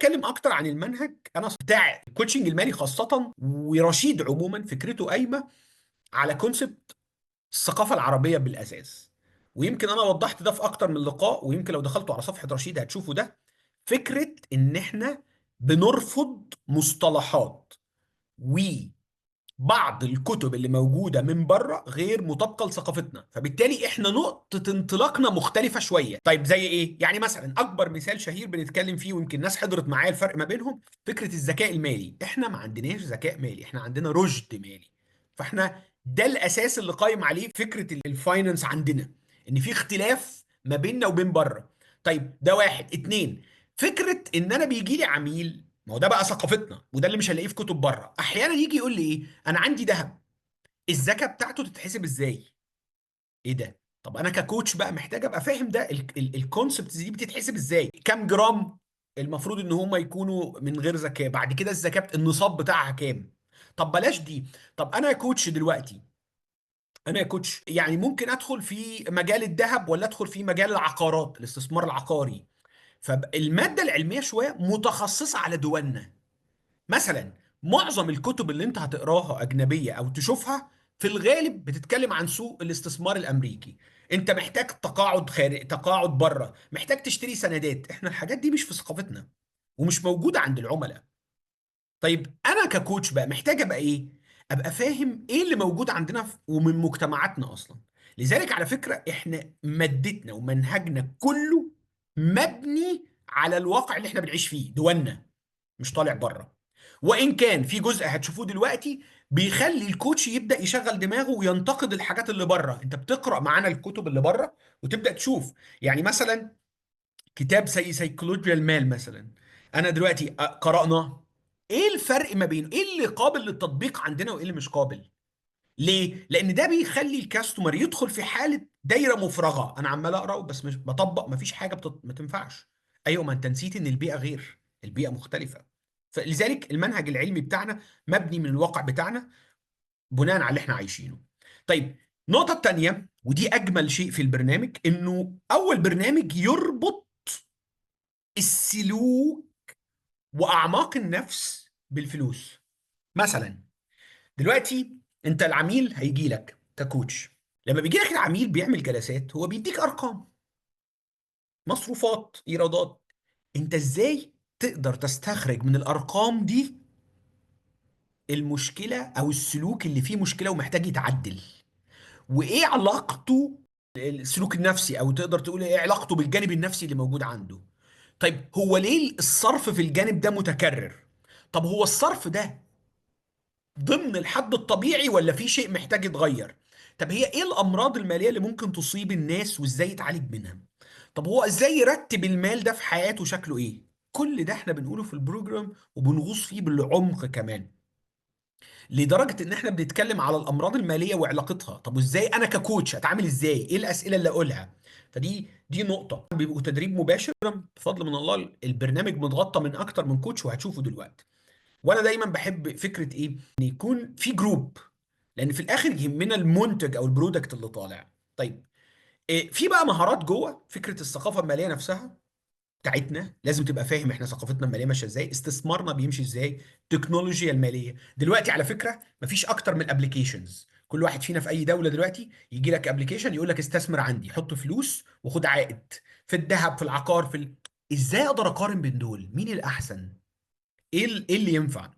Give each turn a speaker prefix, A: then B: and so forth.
A: اتكلم اكتر عن المنهج انا بتاع الكوتشنج المالي خاصه، ورشيد عموما فكرته قايمه على كونسبت الثقافه العربيه بالاساس. ويمكن انا وضحت ده في اكتر من لقاء، ويمكن لو دخلتوا على صفحه رشيد هتشوفوا ده. فكره ان احنا بنرفض مصطلحات وبعض الكتب اللي موجوده من بره غير مطابقه لثقافتنا، فبالتالي احنا نقطه انطلاقنا مختلفه شويه. طيب زي ايه؟ يعني مثلا اكبر مثال شهير بنتكلم فيه ويمكن الناس حضرت معايا الفرق ما بينهم، فكره الذكاء المالي. احنا ما عندناش ذكاء مالي، احنا عندنا رشد مالي. فاحنا ده الاساس اللي قايم عليه فكره الفاينانس عندنا، ان في اختلاف ما بيننا وبين بره. طيب ده واحد. اتنين، فكره ان انا بيجي لي عميل، ما هو ده بقى ثقافتنا وده اللي مش هلاقيه في كتب بره. احيانا يجي يقول لي ايه، انا عندي ذهب، الزكاه بتاعته تتحسب ازاي؟ ايه ده؟ طب انا ككوتش بقى محتاج ابقى فاهم ده الكونسبت دي بتتحسب ازاي، كام جرام المفروض ان هم يكونوا من غير زكاه، بعد كده الزكاه النصاب بتاعها كام. طب بلاش دي. طب انا كوتش دلوقتي، انا يا كوتش يعني ممكن ادخل في مجال الذهب ولا ادخل في مجال العقارات، الاستثمار العقاري. فالماده العلميه شويه متخصصه على دولنا. مثلا معظم الكتب اللي انت هتقراها اجنبيه او تشوفها في الغالب بتتكلم عن سوق الاستثمار الامريكي. انت محتاج تقاعد خارج، تقاعد بره، محتاج تشتري سندات. احنا الحاجات دي مش في ثقافتنا ومش موجوده عند العملاء. طيب انا ككوتش بقى محتاج ابقى ايه؟ ابقى فاهم ايه اللي موجود عندنا ومن مجتمعاتنا اصلا. لذلك على فكرة احنا مادتنا ومنهجنا كله مبني على الواقع اللي احنا بنعيش فيه دولنا، مش طالع بره. وان كان في جزء هتشوفوه دلوقتي بيخلي الكوتش يبدا يشغل دماغه وينتقد الحاجات اللي بره. انت بتقرا معانا الكتب اللي بره وتبدا تشوف، يعني مثلا كتاب زي سيكولوجيا المال مثلا، انا دلوقتي قرأناه. ايه الفرق ما بين ايه اللي قابل للتطبيق عندنا وايه اللي مش قابل؟ ليه؟ لان ده بيخلي الكاستمر يدخل في حالة دايرة مفرغة، انا عمال اقرا بس مش بطبق، مفيش حاجة ما تنفعش. ايوه، ما انت نسيت ان البيئة غير، البيئة مختلفة. فلذلك المنهج العلمي بتاعنا مبني من الواقع بتاعنا بناء على اللي احنا عايشينه. طيب النقطة التانية ودي أجمل شيء في البرنامج، إنه أول برنامج يربط السلوك واعماق النفس بالفلوس. مثلا دلوقتي انت العميل هيجي لك ككوتش، لما بيجي لك العميل بيعمل جلسات هو بيديك ارقام، مصروفات، ايرادات. انت ازاي تقدر تستخرج من الارقام دي المشكله او السلوك اللي فيه مشكله ومحتاج يتعدل؟ وايه علاقته السلوك النفسي، او تقدر تقول ايه علاقته بالجانب النفسي اللي موجود عنده؟ طيب هو ليه الصرف في الجانب ده متكرر؟ طب هو الصرف ده ضمن الحد الطبيعي ولا في شيء محتاج يتغير؟ طب هي ايه الامراض الماليه اللي ممكن تصيب الناس وازاي يتعالج منها؟ طب هو ازاي يرتب المال ده في حياته شكله ايه؟ كل ده احنا بنقوله في البروجرام وبنغوص فيه بالعمق كمان، لدرجه ان احنا بنتكلم على الامراض الماليه وعلاقتها. طب وازاي انا ككوتش اتعامل ازاي؟ ايه الاسئله اللي اقولها؟ فدي نقطه بيبقوا تدريب مباشر بفضل من الله. البرنامج متغطى من اكتر من كوتش وهتشوفه دلوقتي. وانا دايما بحب فكره ايه، ان يكون في جروب، لان في الاخر يهمنا المنتج او البرودكت اللي طالع. طيب إيه في بقى مهارات جوه فكره الثقافه الماليه نفسها بتاعتنا؟ لازم تبقى فاهم احنا ثقافتنا الماليه ماشيه ازاي، استثمارنا بيمشي ازاي، التكنولوجيا الماليه. دلوقتي على فكره مفيش اكتر من ابلكيشنز. كل واحد فينا في اي دوله دلوقتي يجي لك ابلكيشن يقول لك استثمر عندي، حط فلوس وخد عائد في الذهب، في العقار، ازاي اقدر اقارن بين دول؟ مين الاحسن؟ ايه اللي ينفع؟